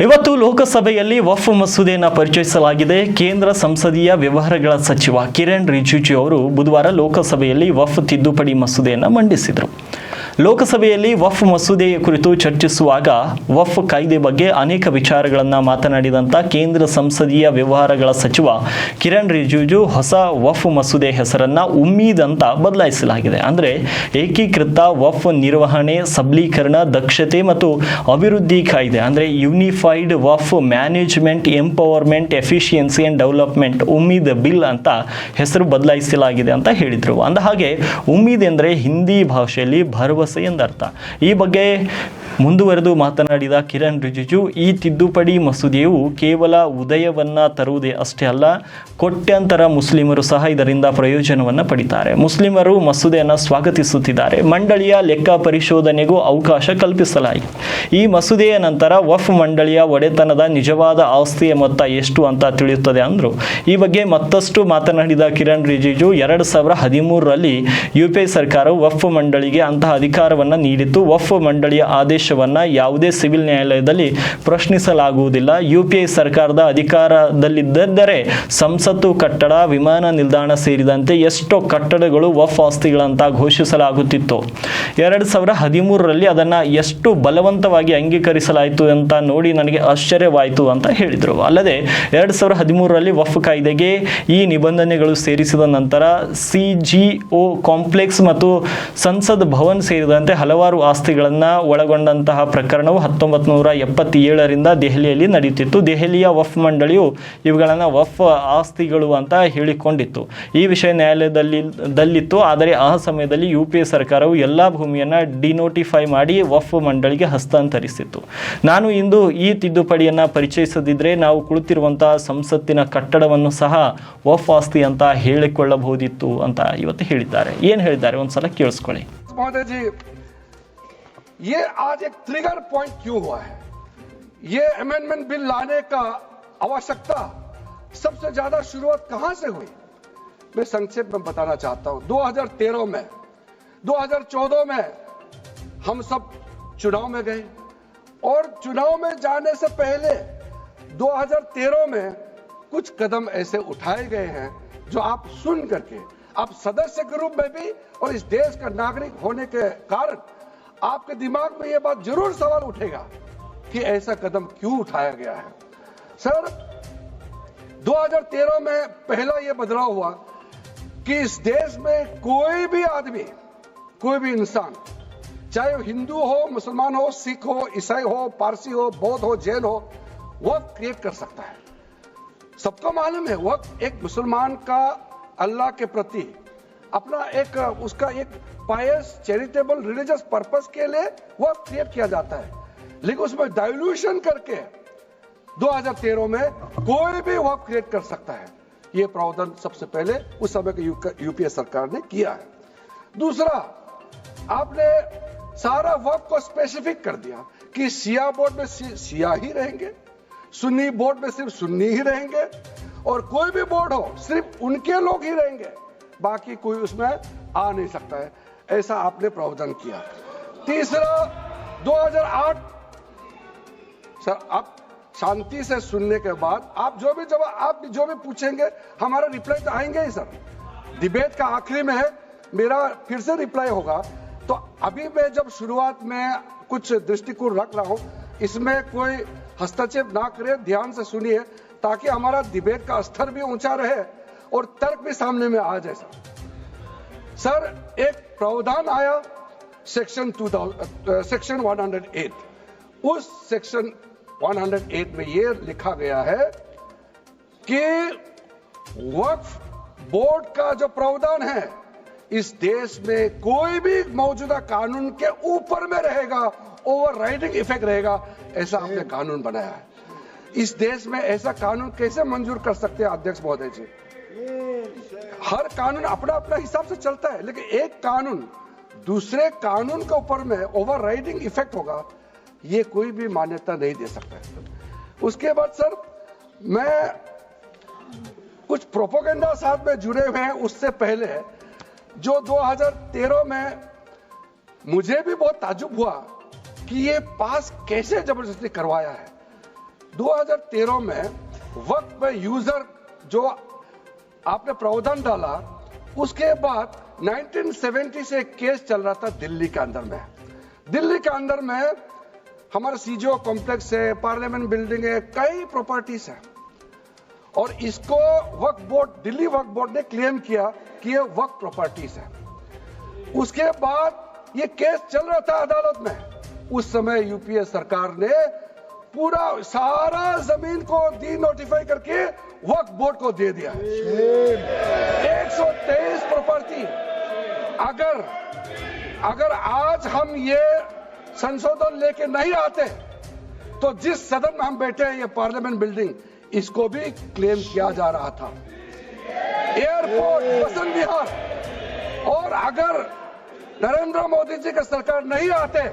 ಇವತ್ತು ಲೋಕಸಭೆಯಲ್ಲಿ ವಫ್ ಮಸೂದೆಯನ್ನು ಪರಿಚಯಿಸಲಾಗಿದೆ. ಕೇಂದ್ರ ಸಂಸದೀಯ ವ್ಯವಹಾರಗಳ ಸಚಿವ ಕಿರಣ್ ರಿಜಿಜು ಅವರು ಬುಧವಾರ ಲೋಕಸಭೆಯಲ್ಲಿ ವಫ್ ತಿದ್ದುಪಡಿ ಮಸೂದೆಯನ್ನು ಮಂಡಿಸಿದರು. ಲೋಕಸಭೆಯಲ್ಲಿ ವಫ್ ಮಸೂದೆಯ ಕುರಿತು ಚರ್ಚಿಸುವಾಗ ವಫ್ ಕಾಯ್ದೆ ಬಗ್ಗೆ ಅನೇಕ ವಿಚಾರಗಳನ್ನು ಮಾತನಾಡಿದಂಥ ಕೇಂದ್ರ ಸಂಸದೀಯ ವ್ಯವಹಾರಗಳ ಸಚಿವ ಕಿರಣ್ ರಿಜಿಜು ಹೊಸ ವಫ್ ಮಸೂದೆ ಹೆಸರನ್ನು ಉಮ್ಮೀದ್ ಅಂತ ಬದಲಾಯಿಸಲಾಗಿದೆ. ಅಂದರೆ ಏಕೀಕೃತ ವಫ್ ನಿರ್ವಹಣೆ, ಸಬಲೀಕರಣ, ದಕ್ಷತೆ ಮತ್ತು ಅಭಿವೃದ್ಧಿ ಕಾಯ್ದೆ, ಅಂದರೆ unified Waqf management, empowerment, efficiency and development Umeed bill ಅಂತ ಹೆಸರು ಬದಲಾಯಿಸಲಾಗಿದೆ ಅಂತ ಹೇಳಿದರು. ಅಂದಹಾಗೆ ಉಮ್ಮೀದ್ ಎಂದರೆ ಹಿಂದಿ ಭಾಷೆಯಲ್ಲಿ ಭರವಸೆ ಎಂದರ್ಥ. ಈ ಬಗ್ಗೆ ಮುಂದುವರೆದು ಮಾತನಾಡಿದ ಕಿರಣ್ ರಿಜಿಜು, ಈ ತಿದ್ದುಪಡಿ ಮಸೂದೆಯು ಕೇವಲ ಉದಯವನ್ನು ತರುವುದೇ ಅಷ್ಟೇ ಅಲ್ಲ, ಕೋಟ್ಯಾಂತರ ಮುಸ್ಲಿಮರು ಸಹ ಇದರಿಂದ ಪ್ರಯೋಜನವನ್ನು ಪಡಿತಾರೆ. ಮುಸ್ಲಿಮರು ಮಸೂದೆಯನ್ನು ಸ್ವಾಗತಿಸುತ್ತಿದ್ದಾರೆ. ಮಂಡಳಿಯ ಲೆಕ್ಕ ಪರಿಶೋಧನೆಗೂ ಅವಕಾಶ ಕಲ್ಪಿಸಲಾಗಿದೆ. ಈ ಮಸೂದೆಯ ನಂತರ ವಫ್ ಮಂಡಳಿಯ ಒಡೆತನದ ನಿಜವಾದ ಆಸ್ತಿಯ ಮೊತ್ತ ಎಷ್ಟು ಅಂತ ತಿಳಿಯುತ್ತದೆ ಅಂದರು. ಈ ಬಗ್ಗೆ ಮತ್ತಷ್ಟು ಮಾತನಾಡಿದ ಕಿರಣ್ ರಿಜಿಜು, 2013ರಲ್ಲಿ ಯುಪಿಎ ಸರ್ಕಾರವು ವಫ್ ಮಂಡಳಿಗೆ ಅಂತಹ ಅಧಿಕಾರವನ್ನು ನೀಡಿತ್ತು. ವಫ್ ಮಂಡಳಿಯ ಆದೇಶವನ್ನು ಯಾವುದೇ ಸಿವಿಲ್ ನ್ಯಾಯಾಲಯದಲ್ಲಿ ಪ್ರಶ್ನಿಸಲಾಗುವುದಿಲ್ಲ. ಯುಪಿಎ ಸರ್ಕಾರದ ಅಧಿಕಾರದಲ್ಲಿದ್ದರೆ ಸಂಸತ್ತು ಕಟ್ಟಡ, ವಿಮಾನ ನಿಲ್ದಾಣ ಸೇರಿದಂತೆ ಎಷ್ಟೋ ಕಟ್ಟಡಗಳು ವಫ್ ಆಸ್ತಿಗಳಂತ ಘೋಷಿಸಲಾಗುತ್ತಿತ್ತು. 2013ರಲ್ಲಿ ಅದನ್ನು ಎಷ್ಟು ಬಲವಂತವಾಗಿ ಅಂಗೀಕರಿಸಲಾಯಿತು ಅಂತ ನೋಡಿ ನನಗೆ ಆಶ್ಚರ್ಯವಾಯಿತು ಅಂತ ಹೇಳಿದರು. ಅಲ್ಲದೆ 2013ರಲ್ಲಿ ವಫ್ ಕಾಯ್ದೆಗೆ ಈ ನಿಬಂಧನೆಗಳು ಸೇರಿಸಿದ ನಂತರ ಸಿಜಿಒ ಕಾಂಪ್ಲೆಕ್ಸ್ ಮತ್ತು ಸಂಸದ್ ಭವನ್ ಸೇರಿದಂತೆ ಹಲವಾರು ಆಸ್ತಿಗಳನ್ನು ಒಳಗೊಂಡಂತಹ ಪ್ರಕರಣವು 1977ರಿಂದ ದೆಹಲಿಯಲ್ಲಿ ನಡೆಯುತ್ತಿತ್ತು. ದೆಹಲಿಯ ವಫ್ ಮಂಡಳಿಯು ಇವುಗಳನ್ನು ವಫ್ ಆಸ್ತಿಗಳು ಅಂತ ಹೇಳಿಕೊಂಡಿತ್ತು. ಈ ವಿಷಯ ನ್ಯಾಯಾಲಯದಲ್ಲಿತ್ತು. ಆದರೆ ಆ ಸಮಯದಲ್ಲಿ ಯುಪಿಎ ಸರ್ಕಾರವು ಎಲ್ಲ ಭೂಮಿಯನ್ನು ಡಿನೋಟಿಫೈ ಮಾಡಿ ವಫ್ ಮಂಡಳಿಗೆ ಹಸ್ತಾಂತರಿಸಿತ್ತು. ನಾನು ಇಂದು ಈ ತಿದ್ದುಪಡಿಯನ್ನು ಪರಿಚಯಿಸದಿದ್ದರೆ ನಾವು ಕುಳಿತಿರುವಂತಹ ಸಂಸತ್ತಿನ ಕಟ್ಟಡವನ್ನು ಸಹ ವಫ್ ಆಸ್ತಿ ಅಂತ ಹೇಳಿಕೊಳ್ಳಬಹುದಿತ್ತು ಅಂತ ಇವತ್ತು ಹೇಳಿದ್ದಾರೆ. ಏನು ಹೇಳಿದ್ದಾರೆ ಒಂದ್ಸಲ ಕೇಳಿಸ್ಕೊಳ್ಳಿ. महोदय जी, ये आज एक ट्रिगर पॉइंट क्यों हुआ है? ये अमेंडमेंट बिल लाने का आवश्यकता सबसे ज्यादा शुरुआत कहां से हुई? मैं संक्षेप में बताना चाहता हूं. 2013 में, 2014 में हम सब चुनाव में गए और चुनाव में जाने से पहले 2013 में कुछ कदम ऐसे उठाए गए हैं जो आप सुन करके, आप सदस्य के रूप में भी और इस देश का नागरिक होने के कारण आपके दिमाग में यह बात जरूर सवाल उठेगा कि ऐसा कदम क्यों उठाया गया है. सर, 2013 में पहला यह बदलाव हुआ कि इस देश में कोई भी आदमी, कोई भी इंसान, चाहे वो हिंदू हो, मुसलमान हो, सिख हो, ईसाई हो, पारसी हो, बौद्ध हो, जैन हो, वक्फ क्रिएट कर सकता है. सबको मालूम है वक्फ एक मुसलमान का अल्लाह के प्रति अपना एक उसका एक पायस, चैरिटेबल, रिलीजियस पर्पस के लिए वक्फ क्रिएट किया जाता है. लेकिन उसमें डाइल्यूशन करके 2013 में कोई भी वक्फ क्रिएट कर सकता है. यह प्रावधान सबसे पहले उस समय की यूपीए सरकार ने किया है. दूसरा, आपने सारा वक्फ को स्पेसिफिक कर दिया कि शिया बोर्ड में शिया ही रहेंगे, सुन्नी बोर्ड में सिर्फ सुन्नी ही रहेंगे और कोई भी बोर्ड हो सिर्फ उनके लोग ही रहेंगे, बाकी कोई उसमें आ नहीं सकता है. ऐसा आपने प्रावधान किया. तीसरा, 2008, सर आप शांति से सुनने के बाद आप जो भी पूछेंगे हमारा रिप्लाई तो आएंगे ही सर. डिबेट का आखिरी में है, मेरा फिर से रिप्लाई होगा. तो अभी मैं जब शुरुआत में कुछ दृष्टिकोण रख रहा हूं, इसमें कोई हस्तक्षेप ना करे, ध्यान से सुनिए ताकि हमारा डिबेट का स्तर भी ऊंचा रहे और तर्क भी सामने में आ जाए. सर, एक प्रावधान आया सेक्शन 108. उस सेक्शन 108 में यह लिखा गया है कि वक्फ बोर्ड का जो प्रावधान है इस देश में कोई भी मौजूदा कानून के ऊपर में रहेगा, ओवरराइडिंग इफेक्ट रहेगा. ऐसा आपने कानून बनाया है. इस देश में ऐसा कानून कैसे मंजूर कर सकते हैं अध्यक्ष महोदय जी? हर कानून अपना अपना हिसाब से चलता है, लेकिन एक कानून दूसरे कानून के ऊपर में ओवरराइडिंग इफेक्ट होगा, ये कोई भी मान्यता नहीं दे सकता है. उसके बाद सर, मैं कुछ प्रोपेगेंडा साथ में जुड़े हुए हैं. उससे पहले जो 2013 में मुझे भी बहुत ताज्जुब हुआ कि ये पास कैसे जबरदस्ती करवाया है. 2013 में वक्त पे यूजर जो आपने प्रावधान डाला, उसके बाद 1970 से एक केस चल रहा था दिल्ली के अंदर में। दिल्ली के अंदर में हमारा सीजीओ कॉम्प्लेक्स है, पार्लियामेंट बिल्डिंग है, कई प्रॉपर्टीज है, और इसको वक्फ बोर्ड, दिल्ली वक्फ बोर्ड ने क्लेम किया कि ये वक्फ प्रॉपर्टीज है। उसके बाद ये केस चल रहा था अदालत में। उस समय यूपीए सरकार ने पूरा सारा जमीन को डी नोटिफाई करके वक्फ बोर्ड को दे दिया। 123 प्रॉपर्टी। अगर आज हम ये संशोधन लेके नहीं आते तो जिस सदन में हम बैठे हैं, ये पार्लियामेंट बिल्डिंग, इसको भी क्लेम किया जा रहा था। एयरपोर्ट, बसंत विहार। और अगर नरेंद्र मोदी जी का सरकार नहीं आते,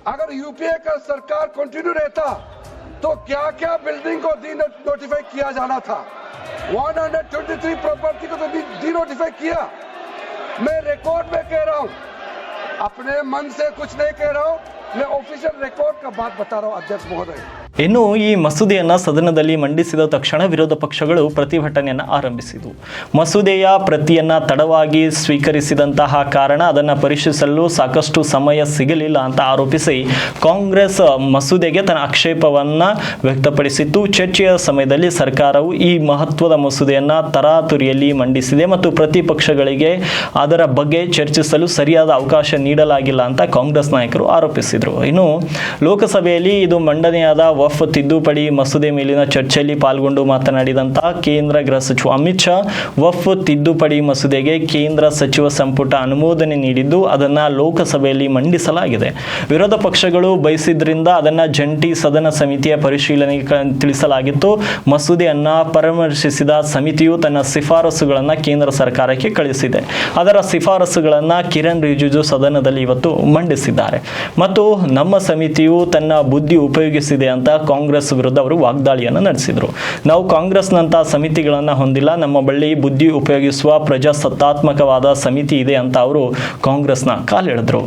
अगर यूपीए का सरकार कंटिन्यू रहता, तो क्या क्या बिल्डिंग को डी नोटिफाई किया जाना था। 123 प्रॉपर्टी को तो डी नोटिफाई किया। मैं रिकॉर्ड में कह रहा हूं, अपने मन से कुछ नहीं कह रहा हूं, मैं ऑफिशियल रिकॉर्ड का बात बता रहा हूं अध्यक्ष महोदय। ಇನ್ನು ಈ ಮಸೂದೆಯನ್ನು ಸದನದಲ್ಲಿ ಮಂಡಿಸಿದ ತಕ್ಷಣ ವಿರೋಧ ಪಕ್ಷಗಳು ಪ್ರತಿಭಟನೆಯನ್ನು ಆರಂಭಿಸಿದವು. ಮಸೂದೆಯ ಪ್ರತಿಯನ್ನು ತಡವಾಗಿ ಸ್ವೀಕರಿಸಿದಂತಹ ಕಾರಣ ಅದನ್ನು ಪರಿಶೀಲಿಸಲು ಸಾಕಷ್ಟು ಸಮಯ ಸಿಗಲಿಲ್ಲ ಅಂತ ಆರೋಪಿಸಿ ಕಾಂಗ್ರೆಸ್ ಮಸೂದೆಗೆ ತನ್ನ ಆಕ್ಷೇಪವನ್ನು ವ್ಯಕ್ತಪಡಿಸಿತ್ತು. ಚರ್ಚೆಯ ಸಮಯದಲ್ಲಿ ಸರ್ಕಾರವು ಈ ಮಹತ್ವದ ಮಸೂದೆಯನ್ನು ತರಾತುರಿಯಲ್ಲಿ ಮಂಡಿಸಿದೆ ಮತ್ತು ಪ್ರತಿಪಕ್ಷಗಳಿಗೆ ಅದರ ಬಗ್ಗೆ ಚರ್ಚಿಸಲು ಸರಿಯಾದ ಅವಕಾಶ ನೀಡಲಾಗಿಲ್ಲ ಅಂತ ಕಾಂಗ್ರೆಸ್ ನಾಯಕರು ಆರೋಪಿಸಿದರು. ಇನ್ನು ಲೋಕಸಭೆಯಲ್ಲಿ ಇದು ಮಂಡನೆಯಾದ ವಫ್ ತಿದ್ದುಪಡಿ ಮಸೂದೆ ಮೇಲಿನ ಚರ್ಚೆಯಲ್ಲಿ ಪಾಲ್ಗೊಂಡು ಮಾತನಾಡಿದಂತಹ ಕೇಂದ್ರ ಗೃಹ ಸಚಿವ ಅಮಿತ್ ಶಾ, ವಫ್ ತಿದ್ದುಪಡಿ ಮಸೂದೆಗೆ ಕೇಂದ್ರ ಸಚಿವ ಸಂಪುಟ ಅನುಮೋದನೆ ನೀಡಿದ್ದು ಅದನ್ನು ಲೋಕಸಭೆಯಲ್ಲಿ ಮಂಡಿಸಲಾಗಿದೆ. ವಿರೋಧ ಪಕ್ಷಗಳು ಬಯಸಿದ್ರಿಂದ ಅದನ್ನು ಜಂಟಿ ಸದನ ಸಮಿತಿಯ ಪರಿಶೀಲನೆಗೆ ತಿಳಿಸಲಾಗಿತ್ತು. ಮಸೂದೆಯನ್ನು ಪರಾಮರ್ಶಿಸಿದ ಸಮಿತಿಯು ತನ್ನ ಶಿಫಾರಸುಗಳನ್ನು ಕೇಂದ್ರ ಸರ್ಕಾರಕ್ಕೆ ಕಳಿಸಿದೆ. ಅದರ ಶಿಫಾರಸುಗಳನ್ನು ಕಿರಣ್ ರಿಜಿಜು ಸದನದಲ್ಲಿ ಇವತ್ತು ಮಂಡಿಸಿದ್ದಾರೆ ಮತ್ತು ನಮ್ಮ ಸಮಿತಿಯು ತನ್ನ ಬುದ್ಧಿ ಉಪಯೋಗಿಸಿದೆ ಅಂತ ಕಾಂಗ್ರೆಸ್ ವಿರುದ್ಧ ಅವರು ವಾಗ್ದಾಳಿಯನ್ನು ನಡೆಸಿದರು. ನಾವು ಕಾಂಗ್ರೆಸ್ನಂತಹ ಸಮಿತಿಗಳನ್ನು ಹೊಂದಿಲ್ಲ, ನಮ್ಮ ಬಳಿ ಬುದ್ಧಿ ಉಪಯೋಗಿಸುವ ಪ್ರಜಾಸತ್ತಾತ್ಮಕವಾದ ಸಮಿತಿ ಇದೆ ಅಂತ ಅವರು ಕಾಂಗ್ರೆಸ್ನ ಕಾಲೆಳೆದರು.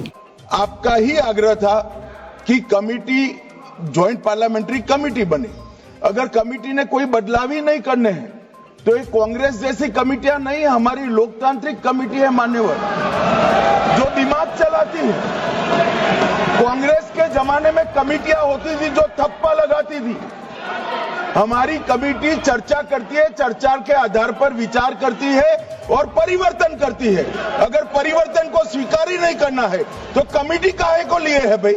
आपका ही आग्रह था कि कमेटी, ज्वाइंट पार्लियामेंट्री कमेटी बने। अगर कमेटी ने कोई बदलाव ही नहीं करने हैं तो ये कांग्रेस जैसी कमेटियां नहीं, हमारी लोकतांत्रिक कमेटी है मान्यवर, जो दिमाग चलाती है। कांग्रेस के जमाने में कमेटियां होती थी जो थप्पा लगाती थी। हमारी कमेटी चर्चा करती है, चर्चा के आधार पर विचार करती है और परिवर्तन करती है। अगर परिवर्तन को स्वीकार ही नहीं करना है तो कमेटी काहे को लिए है भाई?